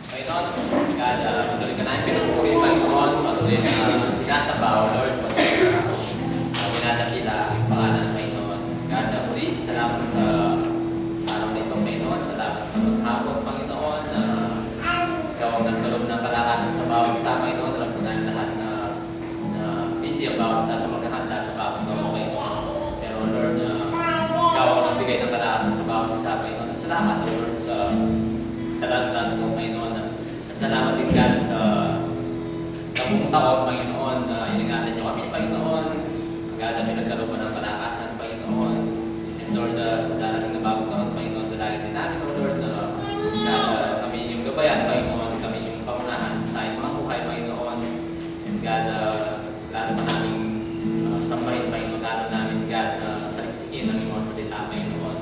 Panginoon, God, patuloy ka namin pinupuri, Panginoon, patuloy na sinasabaw, Lord, patuloy na pinadakila ang pangalan, Panginoon. God, muli, salamat sa araw na ito, Panginoon, salamat sa maghapon, Panginoon, na ikaw ang nagkaroon ng kalakasan sa bawat isa, Panginoon. Alam ko na lahat na busy ang bawat isa sa maghahanda sa bawat mo, Panginoon. Pero, Lord, ikaw ang nagbigay ng kalakasan sa bawat isa, Panginoon. Salamat, Lord, sa lahat ko, Panginoon. At salamat din, God, sa buong taon, Panginoon, na iningatan niyo kami, Panginoon. God, na pinagkaroon ng kalakasan, Panginoon. And Lord, sa darating na bagong taon, Panginoon, dalangin din namin, O Lord, na God, kami yung gabayan, Panginoon, kami yung pangunahan sa aming mga buhay, Panginoon. And God, lalo pa namin sambahin, Panginoon, lalo namin, God, saliksikin ang iyong mga salita, Panginoon.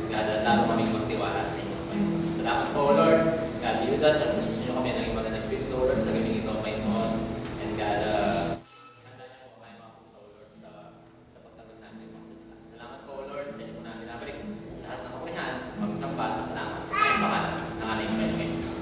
God, lalo kami magtiwala sa inyo, Panginoon. Salamat po, Lord. God, be with us at pususin niyo kami ng iyong mga Espiritu, Lord, sa gabing ito, Panginoon. And God, handa niyo po kayo mga puso, Lord, sa pagtagal natin mga salita. Salamat po, Lord, sa inyo po namin nabalik lahat ng kapurihan, magsamba at masalamat sa kanyang pangalan ng aming Panginoong Jesus.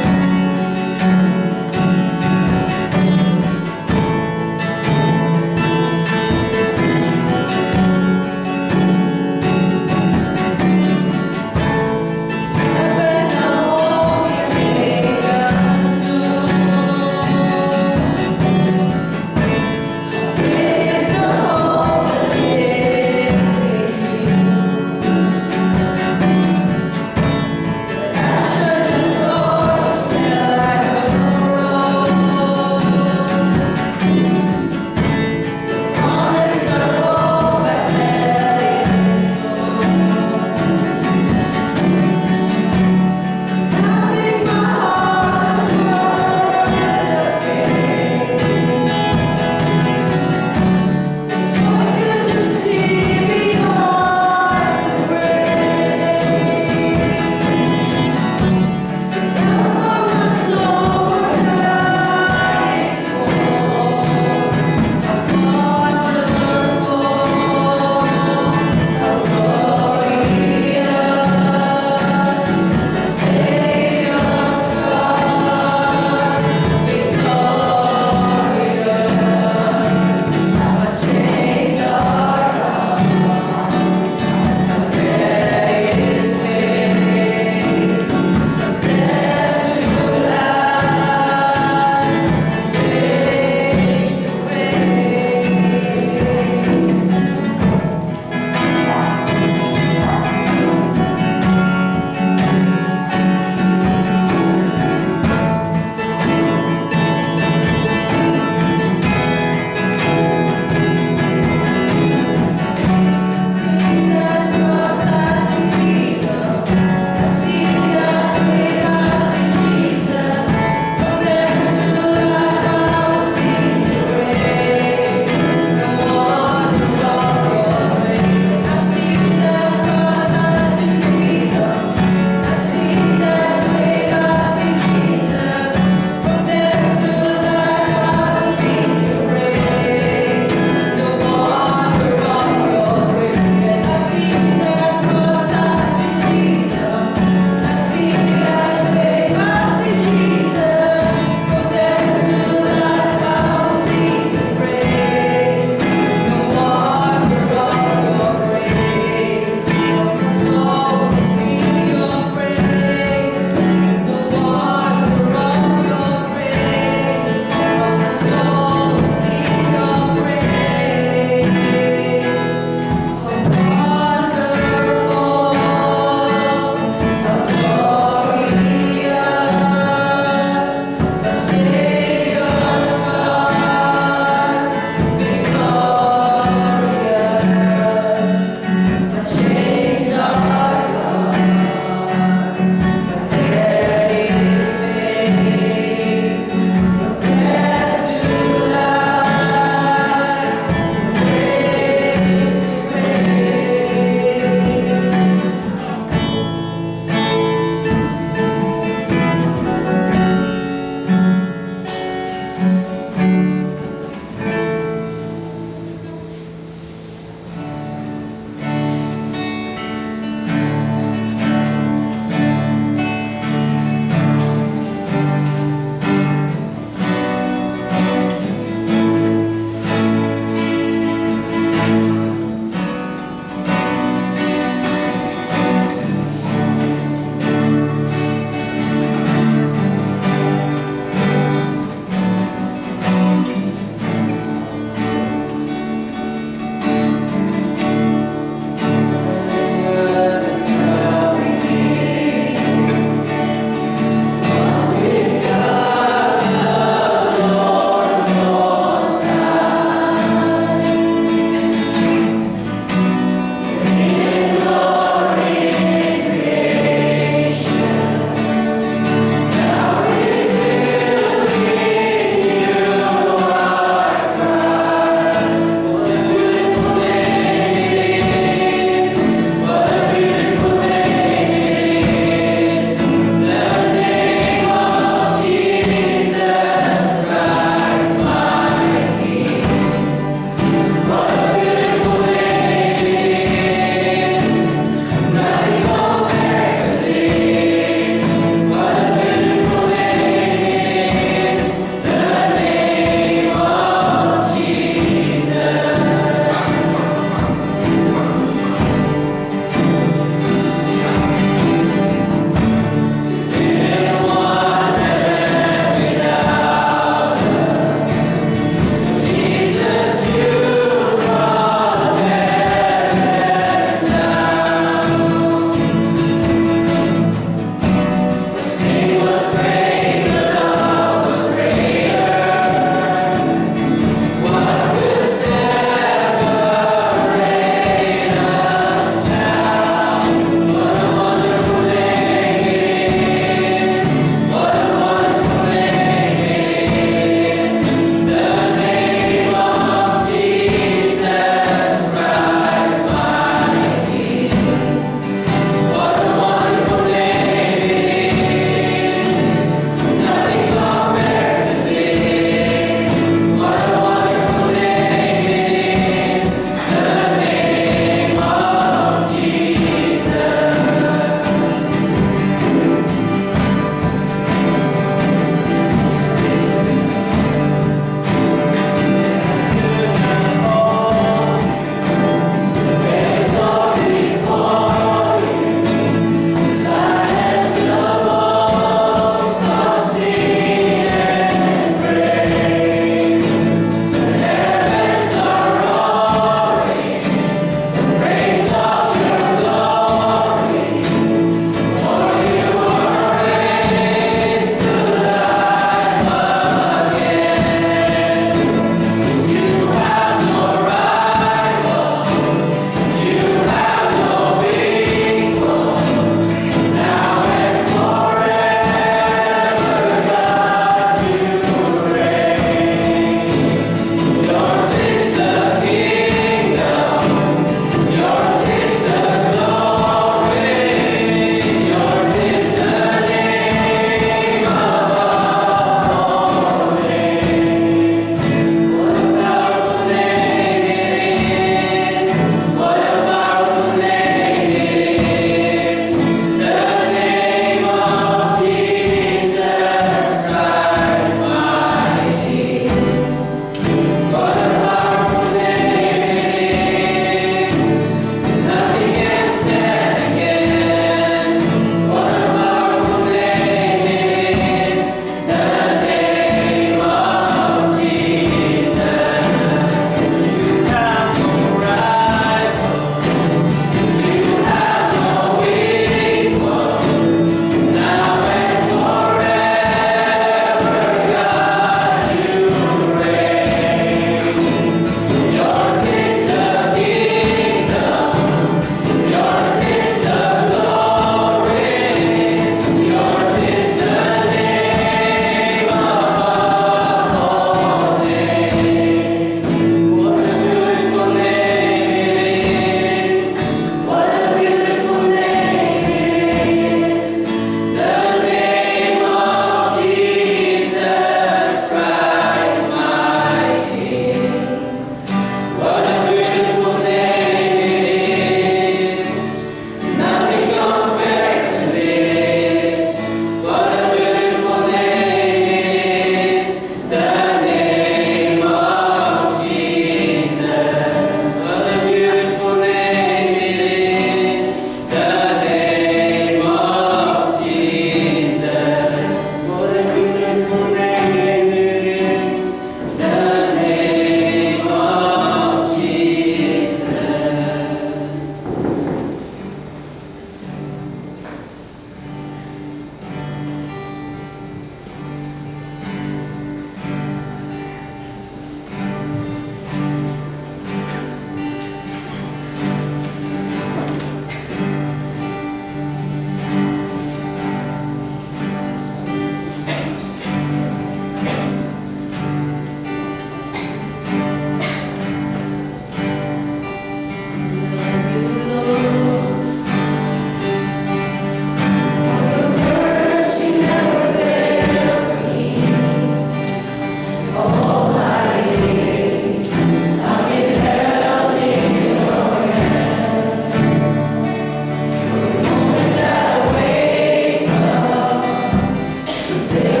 Every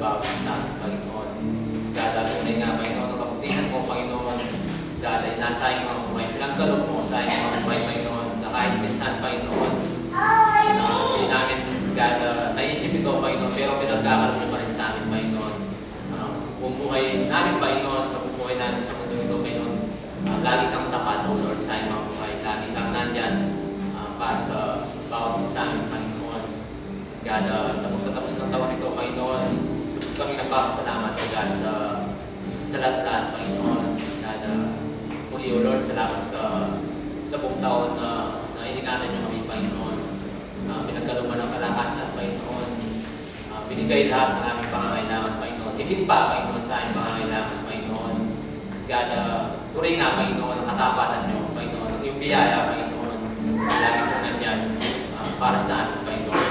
bawat isa, Panginoon. God, tunay nga, Panginoon, ang kabutihan mo, Panginoon. God, ay nasa iyong mga buhay. Pinagkalog mo sa iyong mga buhay, Panginoon, na kahit minsan, Panginoon, hindi namin, God, naisip ito, Panginoon, pero pinagkakalog mo pa rin sa amin, Panginoon. Bumuhay namin, Panginoon, sa bubuhay namin sa mundo ito, Panginoon. Lagi kang tapat, O Lord, sa iyong mga buhay. Lagi kang nandyan para sa bawat isa sa amin, Panginoon. God, sa pagtatapos ng taon ito, Panginoon, lubos kami nagpapasalamat, O God, sa lahat-lahat, Panginoon. God, muli, O Lord, salamat sa buong taon na iningatan niyo kami, Panginoon. Pinagkaluman ng kalakasan, Panginoon. Binigay lahat ng aming pangangailangan, Panginoon. Higit pa, Panginoon, sa aming pangangailangan, Panginoon. God, tuloy nga, Panginoon, ang katapatan niyo, Panginoon. Yung biyaya, Panginoon, lagi po nandyan para sa amin, Panginoon.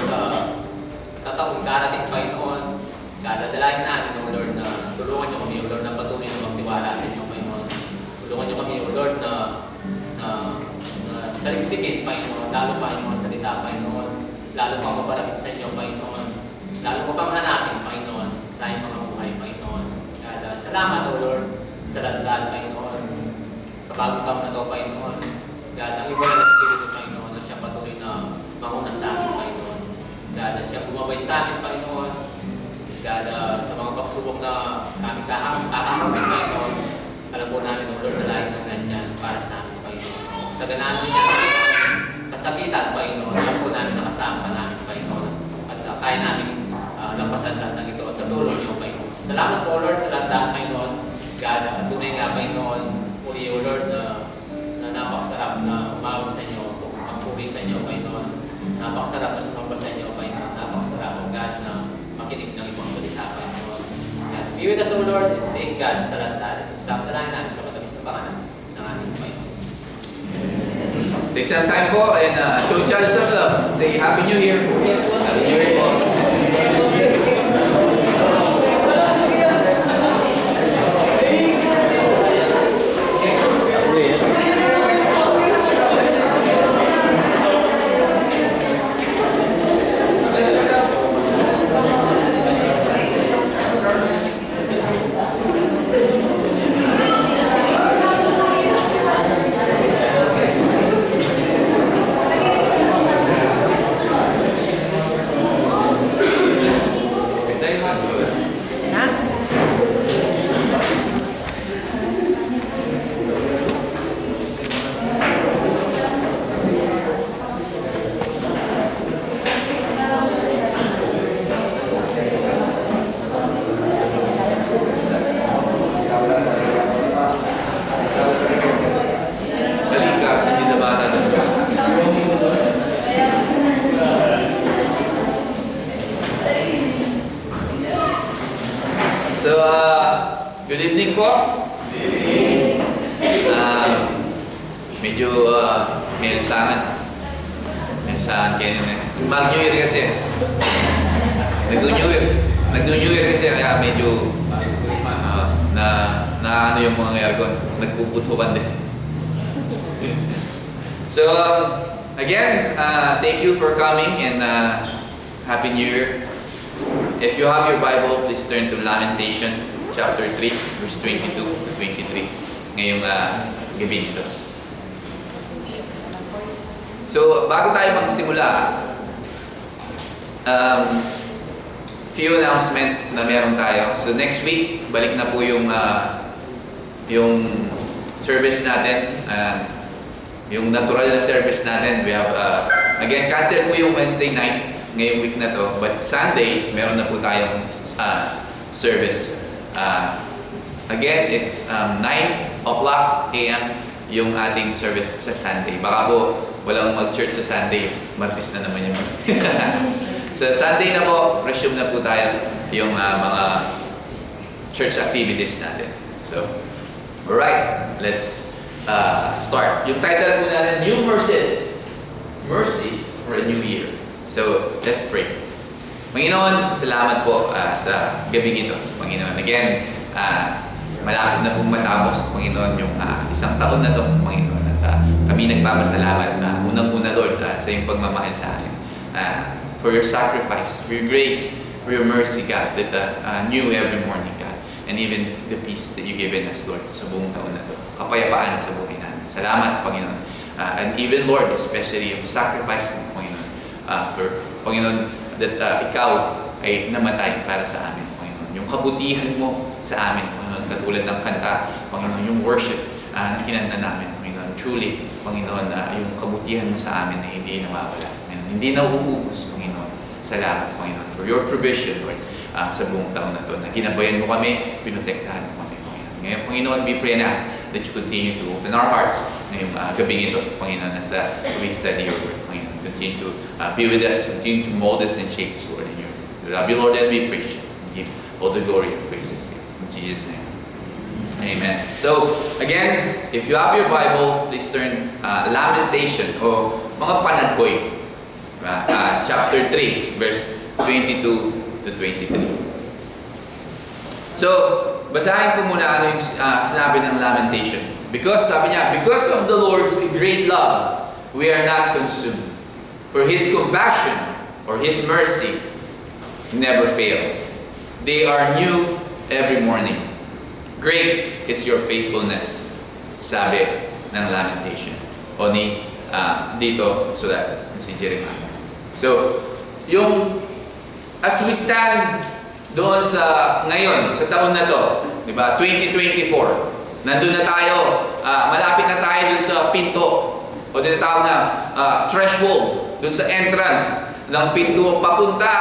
Sa taong darating, Panginoon, God, dadalahin namin, O Lord, na tulungan niyo kami, O Lord, na patuloy na magtiwala sa inyo, Panginoon. Tulungan niyo kami, O Lord, na saliksikin, Panginoon, lalo pa yung mga salita, Panginoon. Lalo pa mapalamig sa inyo, Panginoon. Lalo pa pang hanapin, Panginoon, sa iyong mga buhay, Panginoon. God, salamat, O Lord, sa lahat, Panginoon. Sa bagong taon na ito, Panginoon. God, ang iba na Espiritu, Panginoon, na siya patuloy na mauna sa amin, Panginoon. God, na siya bumabay sa amin, Panginoon. God, sa mga pagsubok na aming kakakamit, Panginoon. Alam po namin, O Lord, na lagi nang nandyan para sa amin, Panginoon. Sa ganaan din niya, Panginoon, kasakitan, Panginoon, alam po namin nakasama pa namin, Panginoon. At kaya namin lampasan lahat ng ito sa tulong niyo, Panginoon. Salamat po, Lord, sa lahat, Panginoon. God, tunay nga, Panginoon, muli, O Lord, na napakasarap na umawag sa inyo, ang puri sa inyo, Panginoon. Napakasarap na sumamba sa inyo, Panginoon. Napakasarap, O God, na makinig ng ibang salita, Panginoon. God, be with us, O Lord, thank God sa lahat. Usap na lang namin sa matamis na pangalan ng aming Panginoon. Take some time po and show each other some love. Say Happy New Year. Happy New Year po. So, good evening po. Medyo may lisangan. May lisangan kayo na. Mag-New Year kasi. Nag-New Year kasi kaya medyo na ano yung mga aircon. Nagpuputukan din. So, again, thank you for coming and Happy New Year. If you have your Bible, please turn to Lamentation chapter 3, verse 22 to 23. Ngayong gabi nito. So, bago tayo magsimula, few announcement na meron tayo. So, next week, balik na po yung service natin. Yung natural na service natin. We have, again, cancel po yung Wednesday night ngayong week na to, but Sunday meron na po tayong service. Again, it's 9 o'clock a.m. yung ating service sa Sunday. Baka po walang mag-church sa Sunday, Martes na naman yung so Sunday na po, resume na po tayo yung mga church activities natin. So, alright, let's start. Yung title po natin, New Mercies. Mercies for a New Year. So, let's pray. Panginoon, salamat po sa gabi ito. Panginoon, again, malapit na pong matapos, Panginoon, yung isang taon na ito, Panginoon. At kami nagpapasalamat, unang-una, Lord, sa iyong pagmamahal sa amin. For your sacrifice, for your grace, for for your mercy, God, that new every morning, God. And even the peace that you given us, Lord, sa buong taon na to. Kapayapaan sa buhay namin. Salamat, Panginoon. And even, Lord, especially yung sacrifice mo, Panginoon, for, Panginoon, that ikaw ay namatay para sa amin, Panginoon. Yung kabutihan mo sa amin, Panginoon, katulad ng kanta, Panginoon, yung worship na kinanta namin, Panginoon. Truly, Panginoon, yung kabutihan mo sa amin na hindi nawawala. Panginoon, hindi nauubos, Panginoon. Salamat, Panginoon, for your provision, Lord, sa buong taon na to, na ginabayan mo kami, pinotektahan mo kami, Panginoon. Ngayon, Panginoon, we pray and ask that you continue to open our hearts ngayong gabing ito, Panginoon, as we study your word, Panginoon. Continue to be with us, continue to mold us and shape us, Lord, in your word. We love you, Lord, and we praise you. Give all the glory and praises to you. In Jesus' name. Amen. So, again, if you have your Bible, please turn Lamentation o mga panaghoy. Chapter 3, verse 22 to 23. So, basahin ko muna ano yung sinabi ng Lamentation. Because, sabi niya, because of the Lord's great love, we are not consumed. For His compassion or His mercy never fail. They are new every morning. Great is your faithfulness, sabi ng Lamentation. O ni dito sulat si Jeremiah. So, as we stand doon sa ngayon, sa taon na to, di ba, 2024, nandun na tayo, malapit na tayo dun sa pinto, o tinatawag na threshold, dun sa entrance ng pinto papunta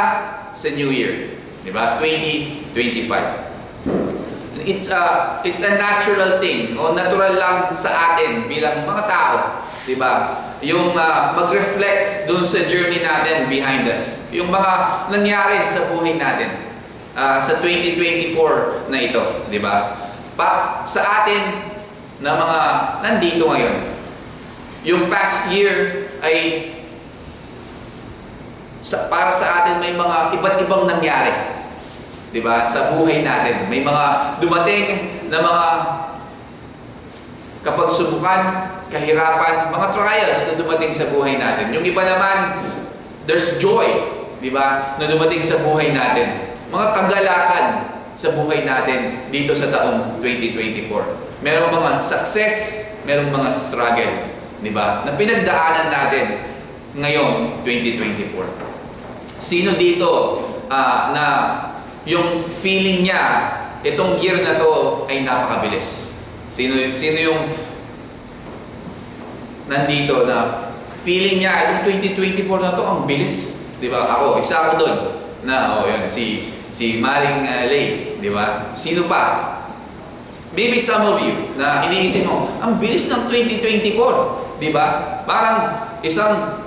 sa New Year, di ba, 2025. It's a natural thing, o natural lang sa atin bilang mga tao, di ba? Yung mag-reflect dun sa journey natin behind us. Yung mga nangyari sa buhay natin sa 2024 na ito, di ba? Sa atin na mga nandito ngayon, yung past year ay para sa atin may mga iba't ibang nangyari. Di ba? Sa buhay natin, may mga dumating na mga kapagsubukan, kahirapan, mga trials na dumating sa buhay natin. Yung iba naman, there's joy, di ba, na dumating sa buhay natin. Mga kagalakan sa buhay natin dito sa taong 2024. Merong mga success, merong mga struggle, di ba, na pinagdaanan natin ngayong 2024. Sino dito na yung feeling niya, itong year na to ay napakabilis? Sino yung nandito na feeling niya, itong 2024 na to, ang bilis? Di ba? Ako, isa ako doon. Yun, si Maring Lay, di ba? Sino pa? Maybe some of you na iniisip mo, ang bilis ng 2024, di ba? Parang isang,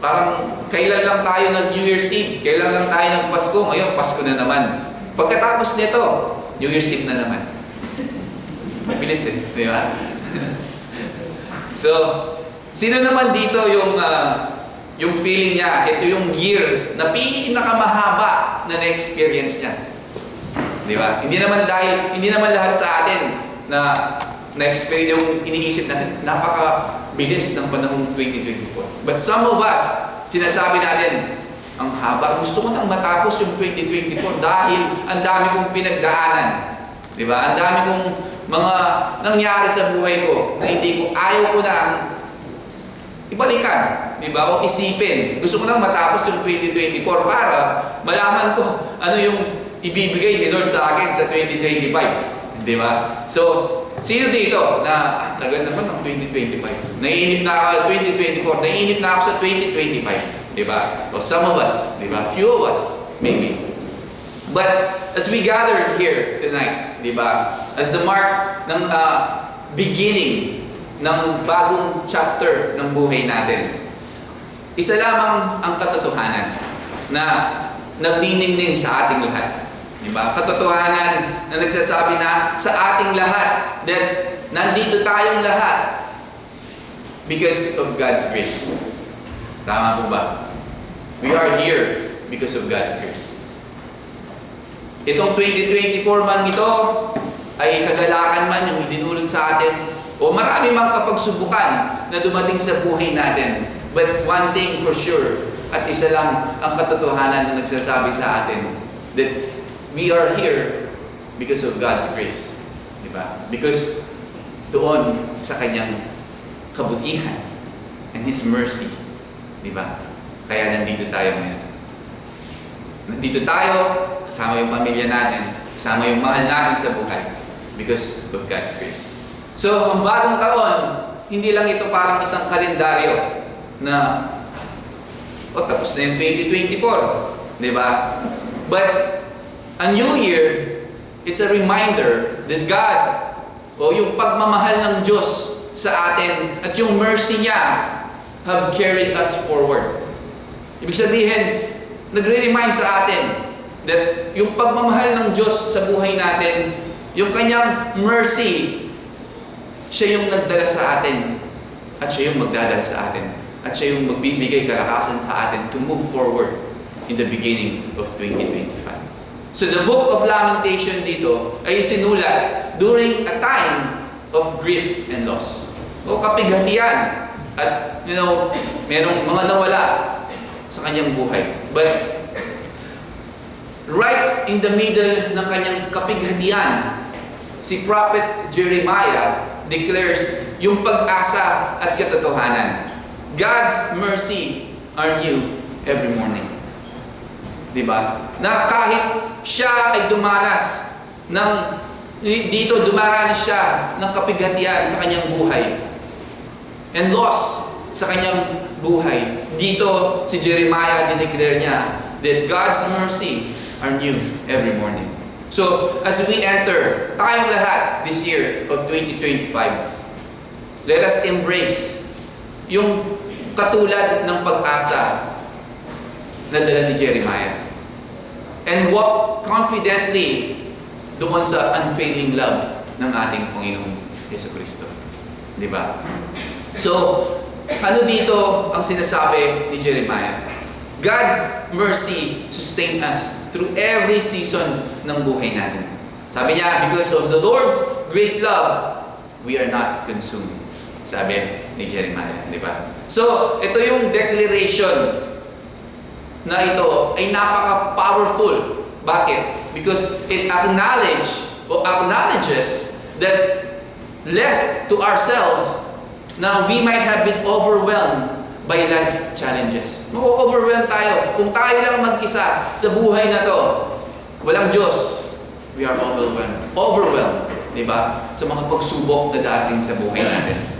parang kailan lang tayo nag-New Year's Eve, kailan lang tayo nag-Pasko, ngayon Pasko na naman. Pagkatapos nito, New Year's Eve na naman. Mabilis di ba? So, sino naman dito yung feeling niya, ito yung year na pinakamahaba na na-experience niya. Di ba? Hindi naman lahat sa atin na-experience yung iniisip natin, napakabilis ng panahong 2024. But some of us, sinasabi natin, ang haba, gusto ko nang matapos yung 2024 dahil ang dami kong pinagdaanan. Di ba? Ang dami kong mga nangyari sa buhay ko na ayaw ko na ibalikan, di ba? O isipin. Gusto ko nang matapos yung 2024 para malaman ko ano yung ibibigay ni Lord sa akin sa 2025. Di ba? So, sino dito na tagal naman ng 2025? Naiinip na ako sa 2024, naiinip na ako sa 2025. Di ba? O some of us, di ba? Few of us, maybe. But as we gather here tonight, di ba? As the mark ng beginning ng bagong chapter ng buhay natin, isa lamang ang katotohanan na nagniningning sa ating lahat. Diba? Katotohanan na nagsasabi na sa ating lahat that nandito tayong lahat because of God's grace. Tama po ba? We are here because of God's grace. Itong 2024 man ito ay kagalakan man yung idinulot sa atin o marami mang kapagsubukan na dumating sa buhay natin. But one thing for sure, at isa lang ang katotohanan na nagsasabi sa atin that we are here because of God's grace. Diba? Because doon sa kanyang kabutihan and His mercy. Diba? Kaya nandito tayo ngayon. Nandito tayo, kasama yung pamilya natin, kasama yung mahal natin sa buhay because of God's grace. So, ang bagong taon, hindi lang ito parang isang kalendaryo na tapos na yung 2024. Diba? But a new year, it's a reminder that God, yung pagmamahal ng Diyos sa atin at yung mercy niya have carried us forward. Ibig sabihin, nagre-remind sa atin that yung pagmamahal ng Diyos sa buhay natin, yung kanyang mercy, siya yung nagdala sa atin at siya yung magdadala sa atin at siya yung magbibigay kalakasan sa atin to move forward in the beginning of 2025. So the book of Lamentation dito ay sinulat during a time of grief and loss. O kapighatian at merong mga nawala sa kanyang buhay. But right in the middle ng kanyang kapighatian, si Prophet Jeremiah declares yung pag-asa at katotohanan. God's mercy are new every morning. Diba? Na kahit siya ay dumaranas siya ng kapighatian sa kanyang buhay and loss sa kanyang buhay. Dito si Jeremiah dineclare niya that God's mercy are new every morning. So, as we enter, tayong lahat this year of 2025, let us embrace yung katulad ng pag-asa na dala ni Jeremiah. And walk confidently doon sa unfailing love ng ating Panginoong Jesucristo. Di ba? So, ano dito ang sinasabi ni Jeremiah? God's mercy sustain us through every season ng buhay natin. Sabi niya, because of the Lord's great love, we are not consumed. Sabi ni Jeremiah, di ba? So, ito yung declaration na ito ay napaka-powerful. Bakit? Because it acknowledges that left to ourselves, now we might have been overwhelmed by life challenges. Overwhelmed tayo. Kung tayo lang mag-isa sa buhay na to, walang Diyos, we are overwhelmed. Overwhelmed, di ba? Sa mga pagsubok na darating sa buhay natin.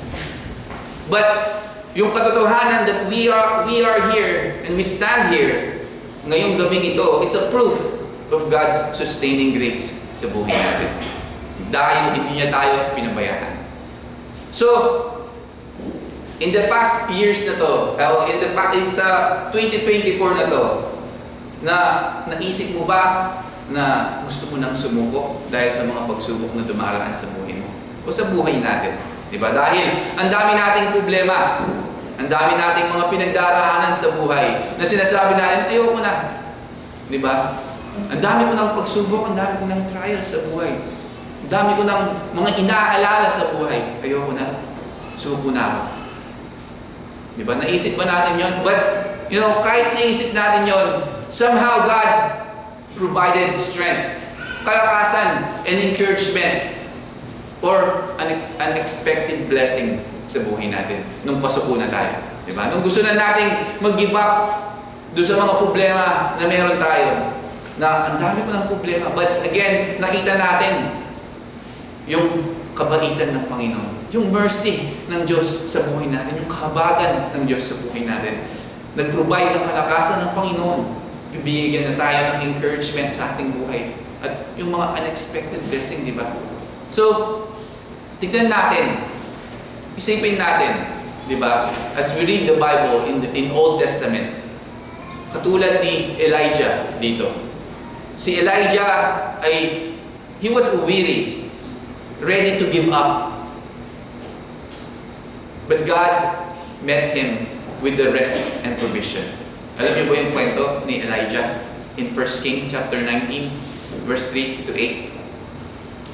But yung katotohanan that we are here and we stand here ngayong gabing ito is a proof of God's sustaining grace sa buhay natin. Dahil hindi niya tayo pinabayaan. So, in the past years na to, sa 2024 na to, naisip mo ba na gusto mo nang sumuko dahil sa mga pagsubok na dumaraan sa buhay mo? O sa buhay natin? Diba? Dahil ang dami nating problema, ang dami nating mga pinagdaraanan sa buhay na sinasabi natin, ayoko na. Diba? Ang dami ko ng pagsubok, ang dami ko ng trials sa buhay. Ang dami ko ng mga inaalala sa buhay. Ayoko na. Suko na ako. Diba? Naisip ba natin yon? But, kahit naisip natin yon, somehow God provided strength, kalakasan, and encouragement, or an unexpected blessing sa buhay natin nung pasuko na tayo. Diba? Nung gusto na nating mag-give up doon sa mga problema na meron tayo, na ang dami ko ng problema. But again, nakita natin yung kabaitan ng Panginoon, yung mercy ng Diyos sa buhay natin, yung kahabagan ng Diyos sa buhay natin. Nag-provide ng kalakasan ng Panginoon. Bibigyan na tayo ng encouragement sa ating buhay. At yung mga unexpected blessing, di ba? So, tignan natin, isipin natin, di ba? As we read the Bible in Old Testament, katulad ni Elijah dito. Si Elijah he was weary, ready to give up. But God met him with the rest and provision. Alam niyo ba yung kwento ni Elijah in 1 Kings chapter 19, verse 3 to 8?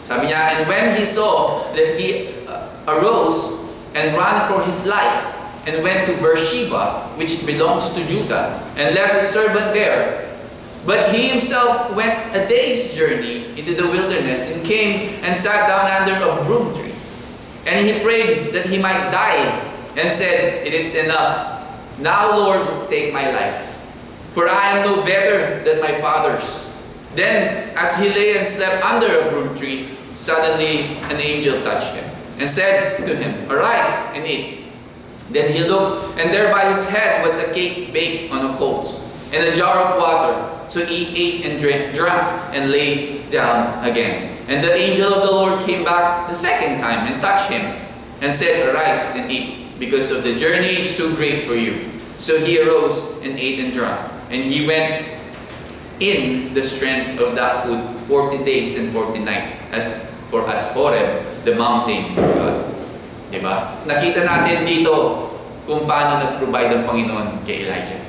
Sabi niya, and when he saw that he arose and ran for his life, and went to Beersheba, which belongs to Judah, and left his servant there. But he himself went a day's journey into the wilderness and came and sat down under a broom tree. And he prayed that he might die, and said, "It is enough. Now, Lord, take my life, for I am no better than my fathers." Then, as he lay and slept under a broom tree, suddenly an angel touched him and said to him, "Arise and eat." Then he looked, and there by his head was a cake baked on a coals, and a jar of water. So he ate and drank and lay down again. And the angel of the Lord came back the second time and touched him and said, "Arise and eat, because of the journey is too great for you." So he arose and ate and drank, and he went in the strength of that food 40 days and 40 nights as Horeb, the mountain of God. Diba? Nakita natin dito kung paano nag-provide ang Panginoon kay Elijah.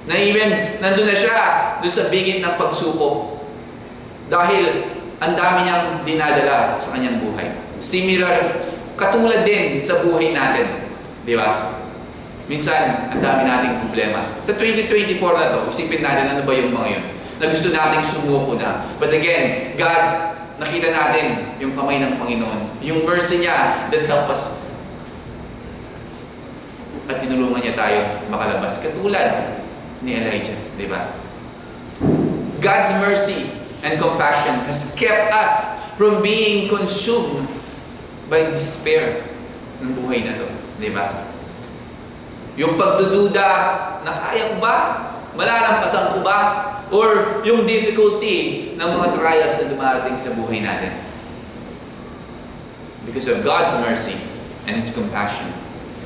Na even, nandun na siya doon sa bigit ng pagsubok. Dahil ang dami niyang dinadala sa kanyang buhay. Similar, katulad din sa buhay natin. Di ba? Minsan, ang dami nating problema. Sa 2024 na to, isipin natin ano ba yung mga yun na gusto nating sumuko na. But again, God, nakita natin yung kamay ng Panginoon. Yung mercy niya that help us. At tinulungan niya tayo makalabas. Katulad ni Elijah, di ba? God's mercy and compassion has kept us from being consumed by despair ng buhay na to, di ba? Yung pagdududa na kaya ko ba? Malalampasan ko ba? Or yung difficulty ng mga trials na dumarating sa buhay natin. Because of God's mercy and His compassion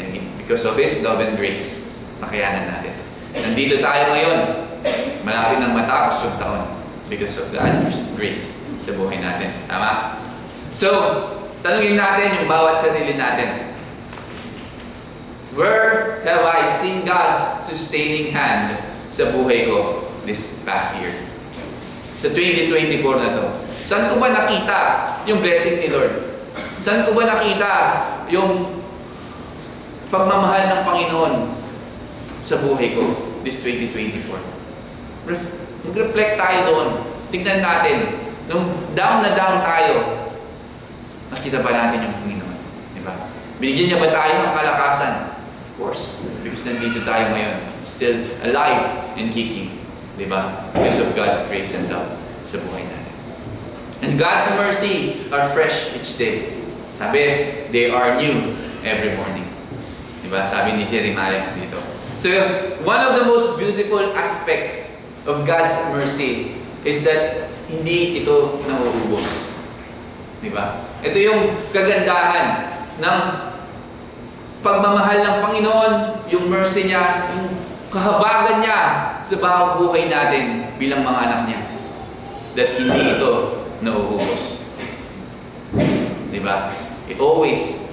and because of His love and grace, nakayanan natin. Nandito tayo ngayon, malapit nang matapos yung taon because of God's grace sa buhay natin. Tama? So, tanungin natin yung bawat sarili natin. Where have I seen God's sustaining hand sa buhay ko this past year? Sa 2024 na to. Saan ko ba nakita yung blessing ni Lord? Saan ko ba nakita yung pagmamahal ng Panginoon sa buhay ko this 2024. Mag-reflect tayo doon. Tignan natin. Nung down na down tayo, nakita ba natin yung Panginoon? Diba? Binigyan niya ba tayo ng kalakasan? Of course. Because nandito tayo ngayon. Still alive and kicking. Diba? Because of God's grace and love sa buhay natin. And God's mercy are fresh each day. Sabi, they are new every morning. Diba? Sabi ni Jeremiah dito. So, one of the most beautiful aspect of God's mercy is that hindi ito nauubos. Diba? Ito yung kagandahan ng pagmamahal ng Panginoon, yung mercy niya, yung kahabagan niya sa bawat buhay natin bilang mga anak niya. That hindi ito nauubos. Diba? It always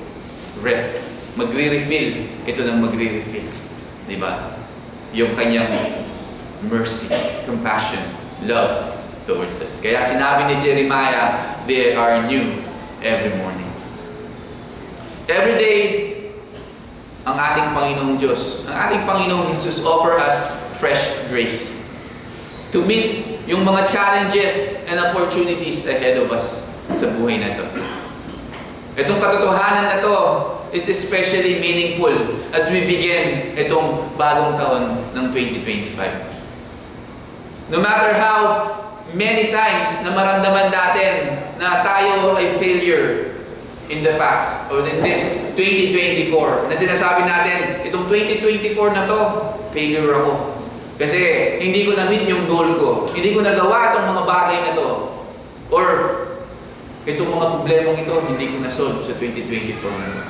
magre-refill. Ito nang magre-refill. Diba? Yung kanyang mercy, compassion, love towards us. Kaya sinabi ni Jeremiah, they are new every morning. Every day, ang ating Panginoong Diyos, ang ating Panginoong Jesus offer us fresh grace to meet yung mga challenges and opportunities ahead of us sa buhay na ito. Itong katotohanan na to is especially meaningful as we begin itong bagong taon ng 2025. No matter how many times na maramdaman natin na tayo ay failure in the past or in this 2024, na sinasabi natin, itong 2024 na to, failure ako. Kasi hindi ko na-meet yung goal ko. Hindi ko nagawa itong mga bagay na to. Or itong mga problemang ito, hindi ko na-solve sa 2024 na to.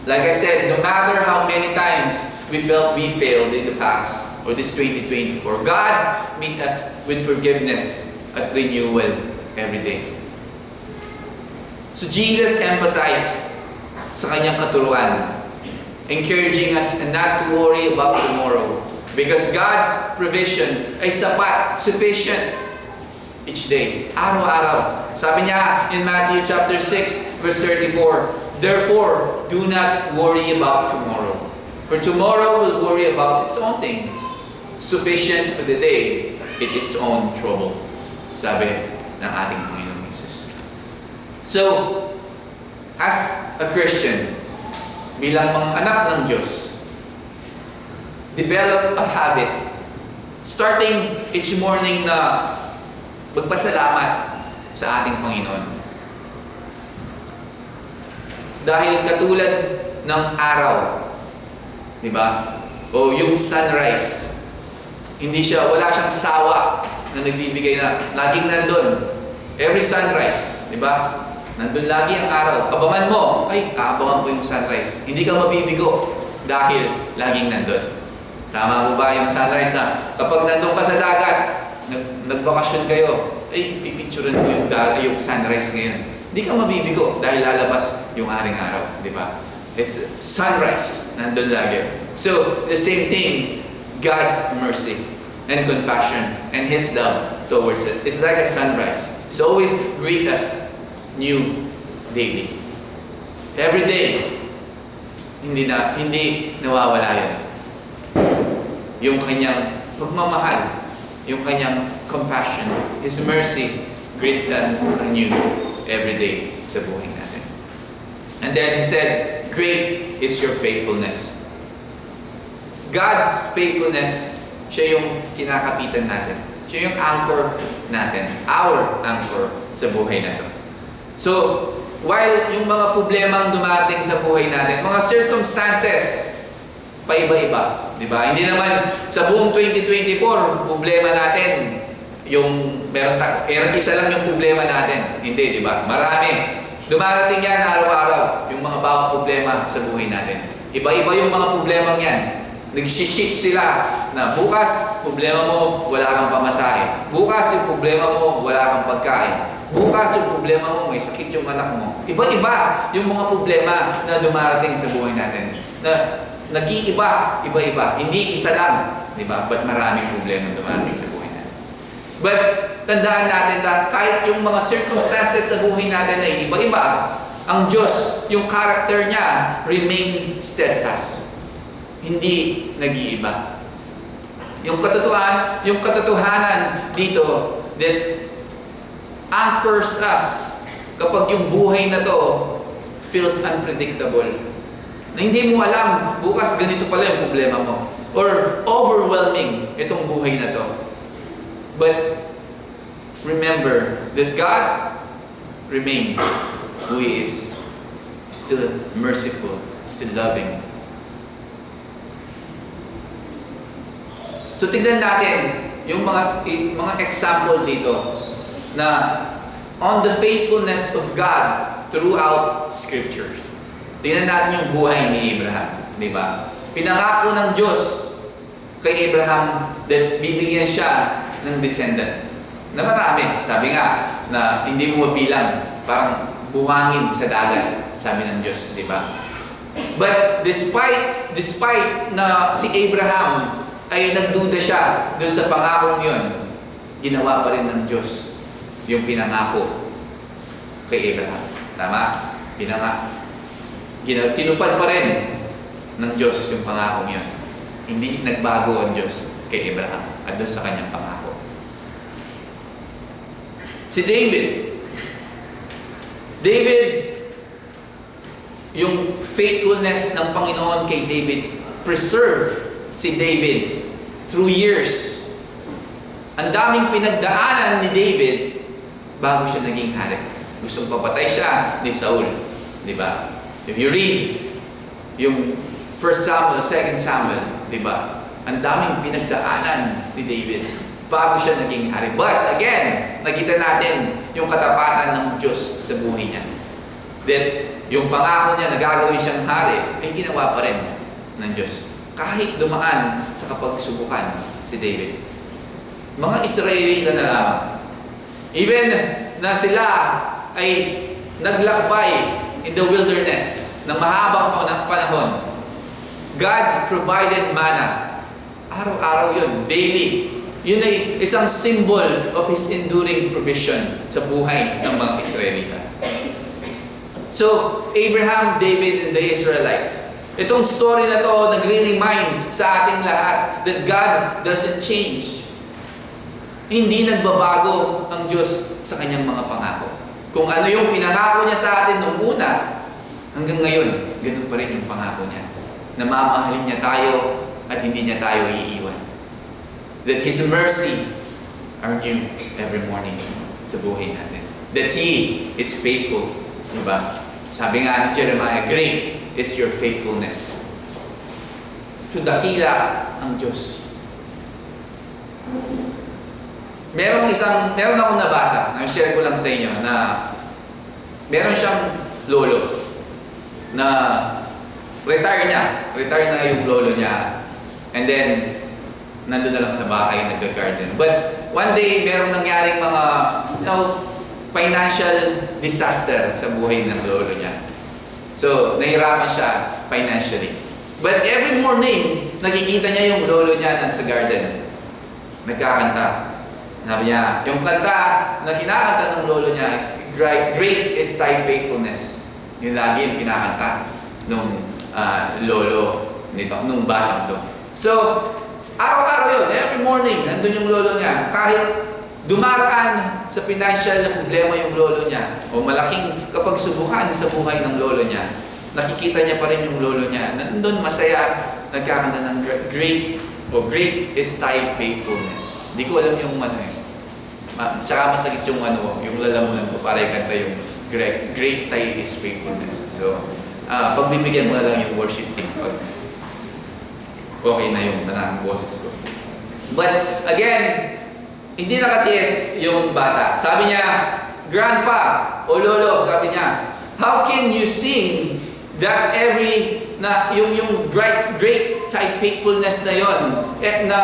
Like I said, no matter how many times we felt we failed in the past or this 2024, God meet us with forgiveness at renewal every day. So Jesus emphasized sa kanyang katuruan, encouraging us not to worry about tomorrow because God's provision ay sapat, sufficient each day, araw-araw. Sabi niya in Matthew chapter 6 verse 34, Therefore, do not worry about tomorrow. For tomorrow will worry about its own things. Sufficient for the day in its own trouble. Sabi ng ating Panginoong Jesus. So, as a Christian, bilang mga anak ng Diyos, develop a habit. Starting each morning na magpasalamat sa ating Panginoon. Dahil katulad ng araw, di ba? O yung sunrise, wala siyang sawa na nagbibigay na laging nandun. Every sunrise, di ba? Nandun lagi ang araw. Abangan mo, abangan ko yung sunrise. Hindi ka mabibigo dahil laging nandun. Tama mo ba yung sunrise na kapag nandun ka sa dagat, nagbakasyon kayo, pipicturean mo yung sunrise ngayon. Hindi ka mabibigo dahil lalabas yung aring araw, di ba? It's sunrise, nandun lagi. So, the same thing, God's mercy and compassion and His love towards us. It's like a sunrise. It's always greet us new daily. Every day, hindi nawawala yun. Yung kanyang pagmamahal, yung kanyang compassion, His mercy greet us anew every day sa buhay natin. And then He said, great is your faithfulness. God's faithfulness, siya yung kinakapitan natin. Siya yung anchor natin. Our anchor sa buhay na to. So, while yung mga problemang dumating sa buhay natin, mga circumstances, paiba-iba. Di ba? Hindi naman sa buong 2024, problema natin, meron isa lang yung problema natin. Hindi, di ba? Marami. Dumarating yan araw-araw, yung mga bagong problema sa buhay natin. Iba-iba yung mga problemang yan. Nagsiship sila na bukas, problema mo, wala kang pamasahe. Bukas, yung problema mo, wala kang pagkain. Bukas, yung problema mo, may sakit yung anak mo. Iba-iba yung mga problema na dumarating sa buhay natin. Na nag-iiba, iba-iba. Hindi isa lang, di ba? But maraming problema dumarating sa buhay natin. But tandaan natin na kahit yung mga circumstances sa buhay natin ay iba-iba, ang Diyos, yung character niya, remain steadfast. Hindi nag-iiba. Yung katotohanan dito that anchors us kapag yung buhay na to feels unpredictable. Na hindi mo alam, bukas ganito pala yung problema mo. Or overwhelming itong buhay na to. But remember that God remains who He is. Still merciful, still loving. So tignan natin yung mga example dito na on the faithfulness of God throughout Scriptures. Tignan natin yung buhay ni Abraham, di ba? Pinangako ng Diyos kay Abraham that bibigyan siya ng descendant na marami. Sabi nga na hindi mo mabilang, parang buhangin sa dagat, sabi ng Diyos, di ba? But despite na si Abraham ay nagduda siya doon sa pangakong yun, ginawa pa rin ng Diyos yung pinangako kay Abraham. Tama? Tinupad pa rin ng Diyos yung pangakong yun. Hindi nagbago ang Diyos kay Abraham at doon sa kanyang pangako. Si David, yung faithfulness ng Panginoon kay David, preserved si David through years. Ang daming pinagdaanan ni David bago siya naging hari. Gustong papatay siya ni Saul. Di ba? If you read yung 1 Samuel, 2 Samuel, di ba? Ang daming pinagdaanan ni David bago siya naging hari. But again, nakita natin yung katapatan ng Diyos sa buhay niya. That yung pangako niya na gagawin siyang hari, ay ginawa pa rin ng Diyos. Kahit dumaan sa kapagsubukan si David. Mga Israelita na lamang. Even na sila ay naglakbay in the wilderness ng mahabang panahon. God provided manna. Araw-araw yun, daily. Yun ay isang symbol of His enduring provision sa buhay ng mga Israelita. So, Abraham, David, and the Israelites. Itong story na to nagre-remind sa ating lahat that God doesn't change. Hindi nagbabago ang Diyos sa kanyang mga pangako. Kung ano yung pinangako niya sa atin nung una, hanggang ngayon, ganun pa rin yung pangako niya. Na mamahalin niya tayo at hindi niya tayo iiwan. That His mercy are new every morning sa buhay natin. That He is faithful. Diba? Sabi nga ni Jeremiah, great is your faithfulness. So, dakila ang Diyos. Meron akong nabasa, na-share ko lang sa inyo, na meron siyang lolo na retire na yung lolo niya, and then nandun na lang sa bahay nag-garden. But one day meron nangyaring mga financial disaster sa buhay ng lolo niya. So nahirapan siya financially. But every morning nakikita niya yung lolo niya sa garden nagkakanta. Sabi niya, yung kanta na kinakanta ng lolo niya is great is thy faithfulness. Yung lagi yung kinakanta nung lolo nito, nung batang to. So, araw-araw yun, every morning, nandun yung lolo niya. Kahit dumaraan sa financial na problema yung lolo niya, o malaking kapagsubukan sa buhay ng lolo niya, nakikita niya pa rin yung lolo niya. Nandun masaya, nagkakanta ng great is thy faithfulness. Hindi ko alam yung ano eh. Tsaka masakit yung yung lalamunan ko para ikanta yung great thy is faithfulness. So, pagbibigyan mo na lang yung worship team pag okay na yung tanang boses ko. But again, hindi nakatiis yung bata. Sabi niya, grandpa o lolo, sabi niya, how can you sing that yung great type faithfulness na yon, na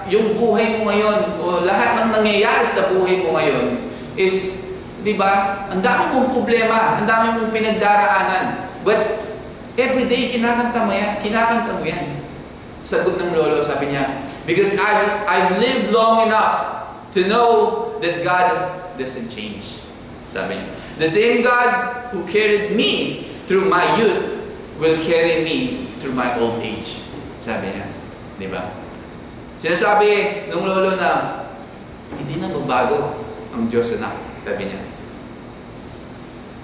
yung buhay mo ngayon o lahat ng nangyayari sa buhay mo ngayon is, di ba, ang dami mong problema, ang dami mong pinagdaraanan, but every day kinakanta mo yan. Sagot ng lolo, sabi niya, because I've lived long enough to know that God doesn't change. Sabi niya, the same God who carried me through my youth will carry me through my old age. Sabi niya. Di ba? Sinasabi ng lolo na hindi na magbago ang Diyos, anak. Sabi niya.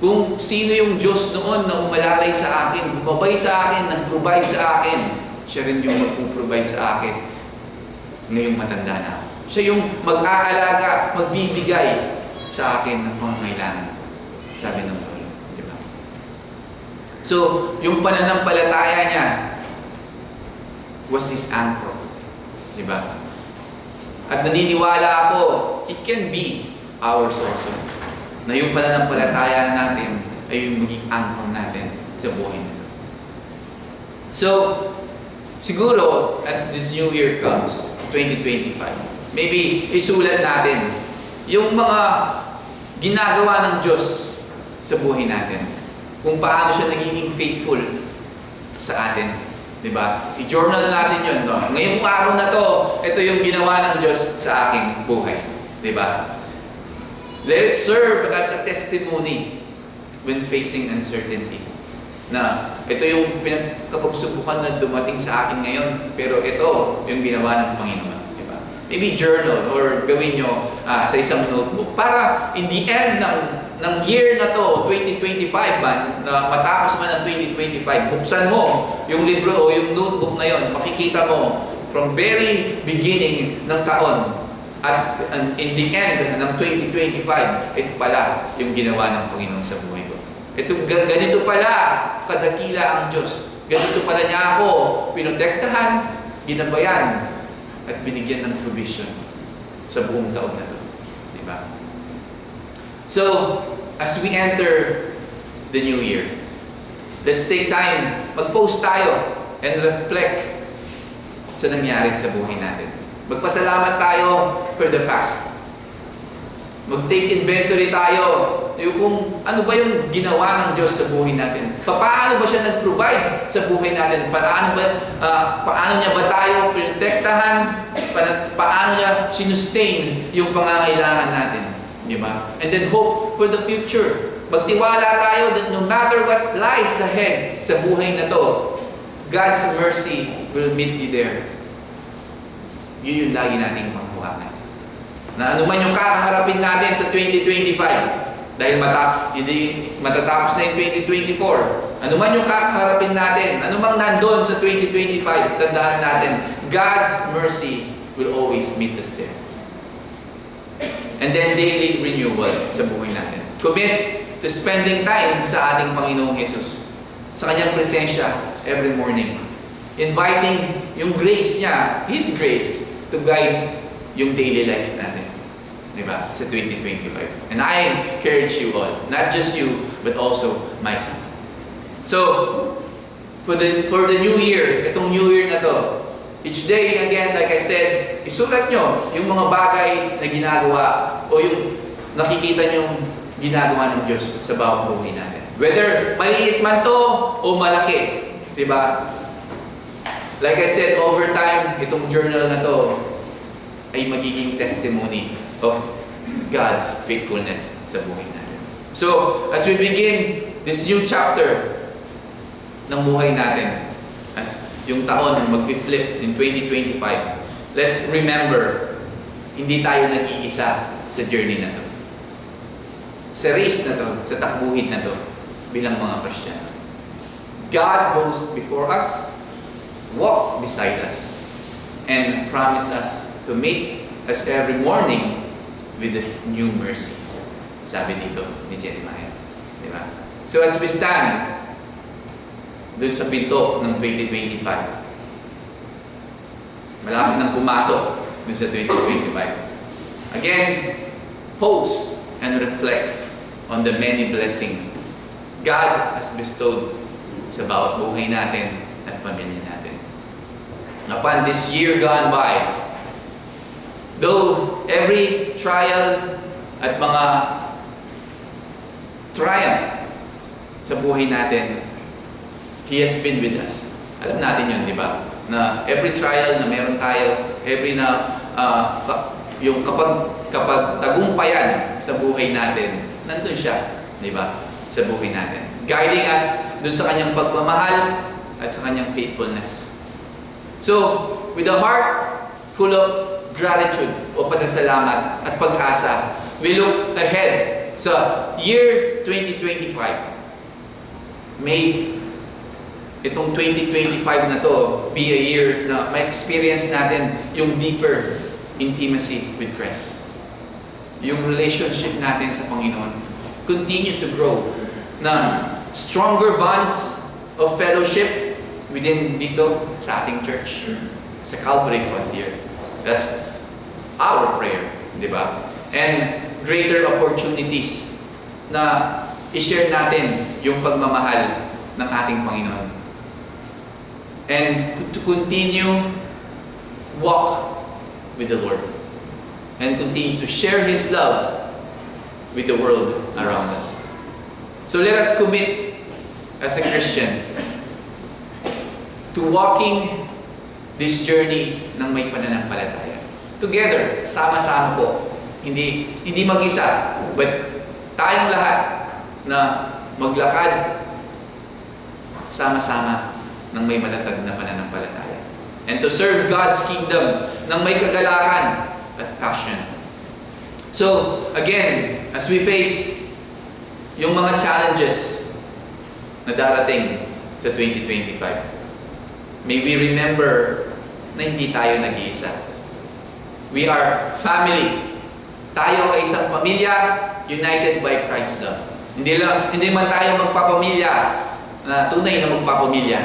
Kung sino yung Diyos noon na umalalay sa akin, bumabay sa akin, nag-provide sa akin, siya rin yung mag-provide sa akin ngayong matanda na. Siya yung mag-aalaga, magbibigay sa akin ng pangangailangan. Sabi ng lolo. So, yung pananampalataya niya was his anchor. Diba? At naniniwala ako, it can be ours also. Na yung pananampalataya natin ay yung maging anchor natin sa buhay nito. So, siguro, as this new year comes, 2025, maybe isulat natin yung mga ginagawa ng Diyos sa buhay natin. Kung paano siya nagiging faithful sa atin. Diba? I-journal natin yun. No? Ngayong araw na to, ito yung ginawa ng Diyos sa aking buhay. Diba? Let it serve as a testimony when facing uncertainty. Na ito yung pinagkapagsubukan na dumating sa akin ngayon, pero ito yung ginawa ng Panginoon. Diba? Maybe journal or gawin nyo sa isang notebook para in the end ng year na to, 2025 man, na matapos man ng 2025, buksan mo yung libro o yung notebook na yon, makikita mo from very beginning ng taon at in the end ng 2025, ito pala yung ginawa ng Panginoon sa buhay ko. Ganito pala kadakila ang Diyos. Ganito pala niya ako pinotektahan, ginabayan, at binigyan ng provision sa buong taon na to. Diba? So, as we enter the new year, let's take time, mag-post tayo and reflect sa nangyari sa buhay natin. Magpasalamat tayo for the past. Mag-take inventory tayo yung kung ano ba yung ginawa ng Diyos sa buhay natin. Paano ba siya nag-provide sa buhay natin? Paano niya ba tayo protektahan? Paano niya sinustain yung pangangailangan natin? Diba? And then hope for the future. magtiwala tayo that no matter what lies ahead sa buhay na to, God's mercy will meet you there. Yun yung lagi nating panghawakan. Na ano man yung kakaharapin natin sa 2025, dahil matatapos na yung 2024, ano man yung kakaharapin natin, ano mang nandun sa 2025, tandaan natin, God's mercy will always meet us there. And then daily renewal sa buhay natin. Commit to spending time sa ating Panginoong Jesus, sa Kanyang presensya every morning. Inviting yung grace niya, His grace, to guide yung daily life natin. Diba? Sa 2025. And I encourage you all, not just you, but also myself. So, for the new year, itong new year na to, each day, again, like I said, isulat nyo yung mga bagay na ginagawa o yung nakikita nyong ginagawa ng Diyos sa bawat buhay natin. Whether maliit man to o malaki. Diba? Like I said, over time, itong journal na to ay magiging testimony of God's faithfulness sa buhay natin. So, as we begin this new chapter ng buhay natin, as yung taon mag-flip in 2025, let's remember, hindi tayo nag-iisa sa journey na to. Sa race na to, sa takbuhin na to, bilang mga Kristiyano. God goes before us, walk beside us, and promise us to meet us every morning with the new mercies. Sabi dito ni Jeremiah. Diba? So as we stand dun sa pinto ng 2025, malapit nang pumasok dun sa 2025. Again, pause and reflect on the many blessings God has bestowed sa bawat buhay natin at pamilya natin. Upon this year gone by, though every trial at mga triumph sa buhay natin, He has been with us. Alam natin yun, di ba? Na every trial na meron tayo, every na yung kapag tagumpayan sa buhay natin, nandun siya, di ba? Sa buhay natin. Guiding us dun sa kanyang pagmamahal at sa kanyang faithfulness. So, with a heart full of gratitude o pasasalamat at pag-asa, we look ahead sa year 2025. May itong 2025 na to be a year na ma-experience natin yung deeper intimacy with Christ. Yung relationship natin sa Panginoon continue to grow, na stronger bonds of fellowship within dito sa ating church, sa Calvary Frontier. That's our prayer, di ba? And greater opportunities na i-share natin yung pagmamahal ng ating Panginoon. And to continue walk with the Lord. And continue to share His love with the world around us. So let us commit as a Christian to walking this journey ng may pananampalataya. Together, sama-sama po. Hindi mag-isa, but tayong lahat na maglakad sama-sama ng may matatag na pananampalataya. And to serve God's kingdom ng may kagalakan at passion. So, again, as we face yung mga challenges na darating sa 2025, may we remember na hindi tayo nag-iisa. We are family. Tayo ay isang pamilya united by Christ's love. Hindi man tayo magpapamilya na tunay na magpapamilya,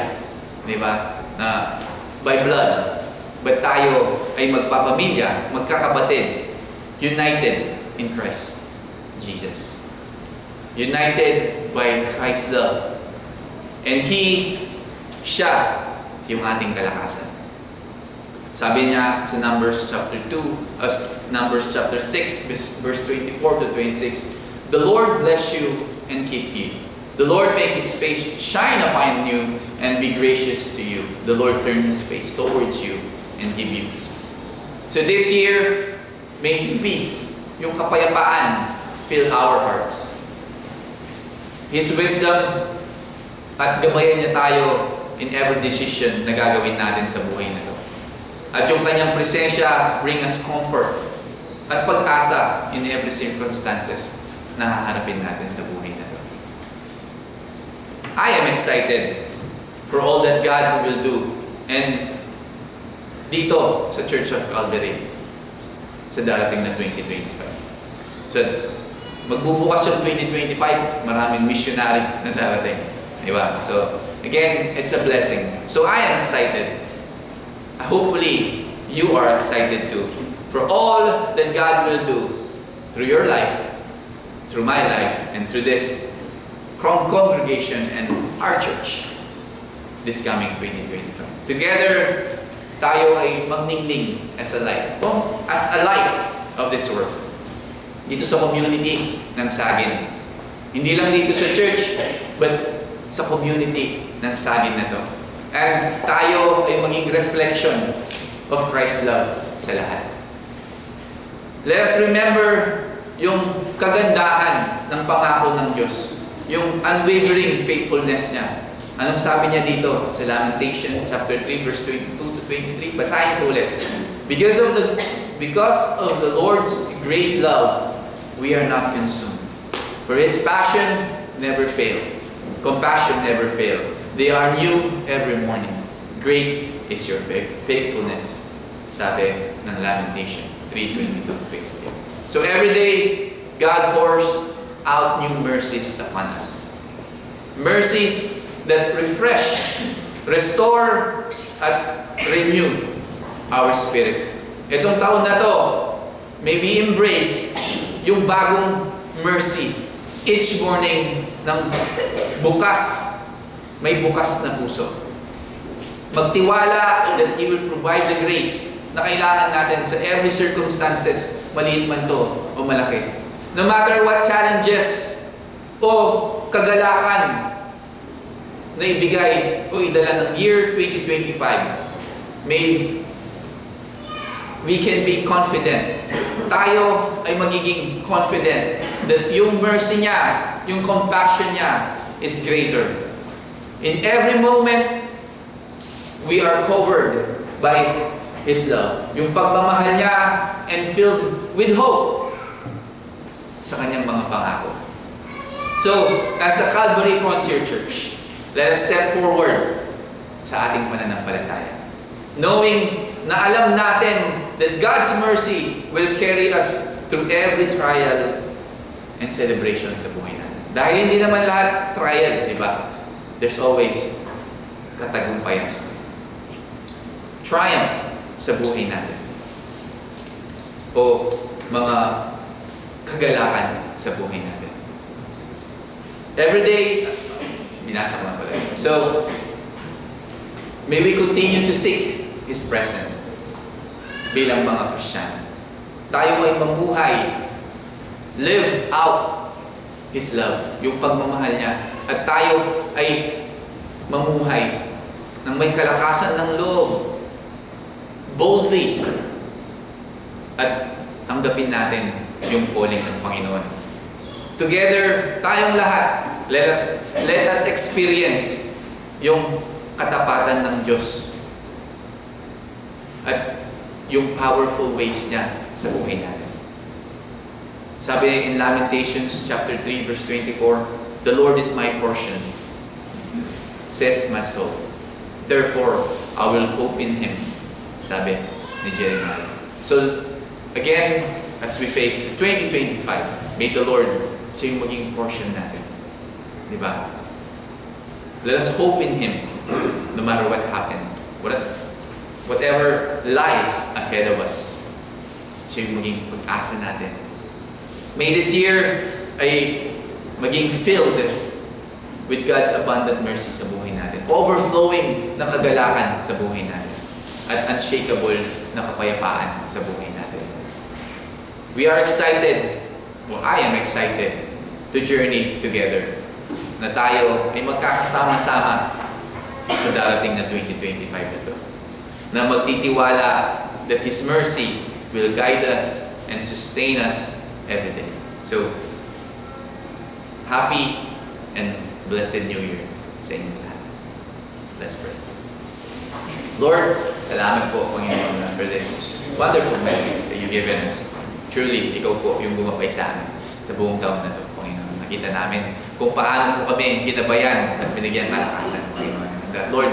di ba? Na by blood, but tayo ay magpapamilya, magkakapatid, united in Christ Jesus. United by Christ's love. And siya yung ating kalakasan. Sabi niya sa Numbers chapter 6, verse 24 to 26, "The Lord bless you and keep you. The Lord make His face shine upon you and be gracious to you. The Lord turn His face towards you and give you peace." So this year, may His peace, yung kapayapaan, fill our hearts. His wisdom at gabayan niya tayo in every decision na gagawin natin sa buhay na to. At yung kanyang presensya bring us comfort at pag-asa in every circumstances na haharapin natin sa buhay na to. I am excited for all that God will do. And dito sa Church of Calvary sa darating na 2025. So, magbubukas yung 2025, maraming missionary na darating. Diba? So, again, it's a blessing. So, I am excited. Hopefully, you are excited too. For all that God will do through your life, through my life, and through this congregation and our church this coming 2025. Together, tayo ay magningning as a light. As a light of this world. Dito sa community ng Sagin. Hindi lang dito sa church, but sa community ng Sagin na to. And tayo ay maging reflection of Christ's love sa lahat. Let us remember yung kagandahan ng pangako ng Diyos. Yung unwavering faithfulness niya. Anong sabi niya dito sa Lamentation chapter 3 verse 22 to 23? Basahin ko ulit. Because of the Lord's great love, we are not consumed. For His passion never fail. Compassion never fail. They are new every morning. Great is your faithfulness. Sabi ng Lamentation 3:22 to 23. So every day, God pours out new mercies upon us. Mercies that refresh, restore, at renew our spirit. Itong taon na to, may we embrace yung bagong mercy. Each morning ng bukas, may bukas na puso. Magtiwala that He will provide the grace na kailangan natin sa every circumstances, maliit man to o malaki. No matter what challenges o kagalakan na ibigay o idala ng year 2025, may we can be confident. Tayo ay magiging confident that yung mercy niya, yung compassion niya is greater. In every moment, we are covered by His love. Yung pagmamahal niya and filled with hope sa kanyang mga pangako. So, as a Calvary Frontier Church, let us step forward sa ating pananampalataya. Knowing na alam natin that God's mercy will carry us through every trial and celebration sa buhay natin. Dahil hindi naman lahat trial, di ba? There's always katagumpayan. Triumph sa buhay natin. O mga kagalakan sa buhay natin. Every day, binasa ko na pala. So, may we continue to seek His presence bilang mga Kristiyano. Tayo ay mamuhay, live out His love, yung pagmamahal niya. At tayo ay mamuhay ng may kalakasan ng loob, boldly, at tanggapin natin yung calling ng Panginoon. Together, tayong lahat, let us experience yung katapatan ng Diyos at yung powerful ways niya sa buhay natin. Sabi in Lamentations chapter 3 verse 24, "The Lord is my portion, says my soul. Therefore, I will hope in Him." Sabi ni Jeremiah. So, again, as we face 2025, may the Lord siya yung maging portion natin. Di ba? Let us hope in Him, no matter what happened. Whatever lies ahead of us, siya yung maging pag-asa natin. May this year ay maging filled with God's abundant mercy sa buhay natin. Overflowing na kagalakan sa buhay natin. At unshakable na kapayapaan sa buhay natin. We are excited, well, I am excited to journey together. Na tayo ay magkakasama-sama sa darating na 2025 na to. Na magtitiwala that His mercy will guide us and sustain us every day. So, happy and blessed New Year sa inyong lahat. Let's pray. Lord, salamat po, Panginoon, for this wonderful message that you've given us. Truly, ikaw po yung bumabay sa amin sa buong taon na ito, Panginoon. Nakita namin kung paano po kami ginabayan at binigyan kalakasan, Panginoon. That, Lord,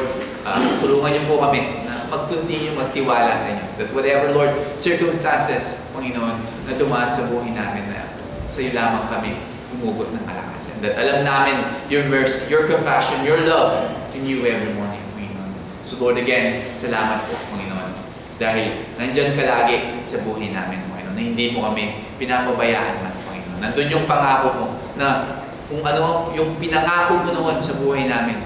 tulungan niyo po kami na mag-continue magtiwala sa inyo. That whatever, Lord, circumstances, Panginoon, na tumaan sa buhay namin, na sa iyo lamang kami humugot ng kalakasan. That alam namin your mercy, your compassion, your love in you every morning, Panginoon. So Lord, again, salamat po, Panginoon. Dahil nandyan ka lagi sa buhay namin, Panginoon, na hindi mo kami pinapabayaan man, Panginoon. Nandun yung pangako mo na kung ano yung pinangako mo noon sa buhay namin,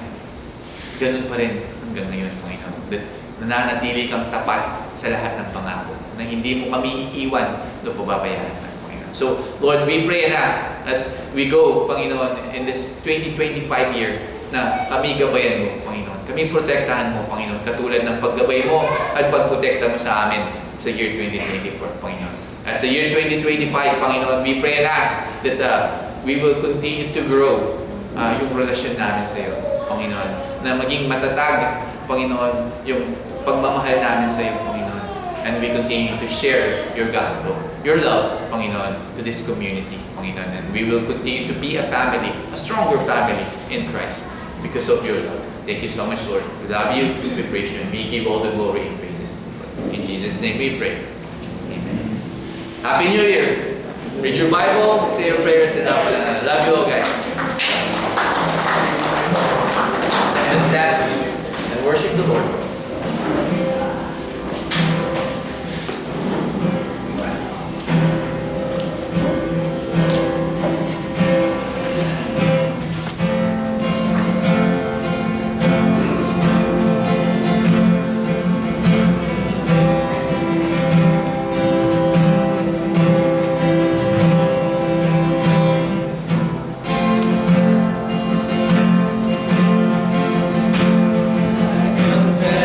ganun pa rin hanggang ngayon, Panginoon. That nananatili kang tapat sa lahat ng pangako, na hindi mo kami iiwan o pababayaan man, Panginoon. So, Lord, we pray and ask as we go, Panginoon, in this 2025 year, na kami gabayan mo, Panginoon. Kami protektahan mo, Panginoon, katulad ng paggabay mo at pagprotekta mo sa amin sa year 2024, Panginoon. At sa year 2025, Panginoon, we pray and ask that we will continue to grow yung relasyon namin sa iyo, Panginoon. Na maging matatag, Panginoon, yung pagmamahal namin sa iyo, Panginoon. And we continue to share your gospel, your love, Panginoon, to this community, Panginoon. And we will continue to be a family, a stronger family in Christ because of your love. Thank you so much, Lord. We love you, we praise you, and we give all the glory and praises to you. In Jesus' name we pray. Amen. Happy New Year! Read your Bible, say your prayers, and love you all, guys. Let's stand and worship the Lord. Confess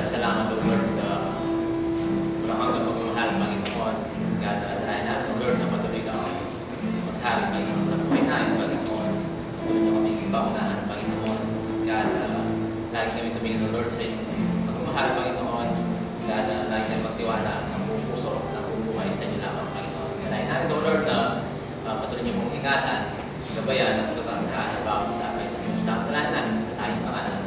nagpapasalamat, O Lord, sa walang hanggang pagmamahal, Panginoon. God, dahil natin, O Lord, na patuloy ka maghari, Panginoon, sa buhay namin, Panginoon. Patuloy niyo kami paunahan, Panginoon. God, lagi kami tumingin, O Lord, sa inyong pagmamahal, Panginoon. God, lagi kami magtiwala ng buong puso, ng buong buhay sa inyo lamang, Panginoon. Dahil namin, O Lord, na patuloy niyo pong ingatan, gabayan at tutang na halimbawa sa akin. Sa pangalan namin, sa tayong pangalan.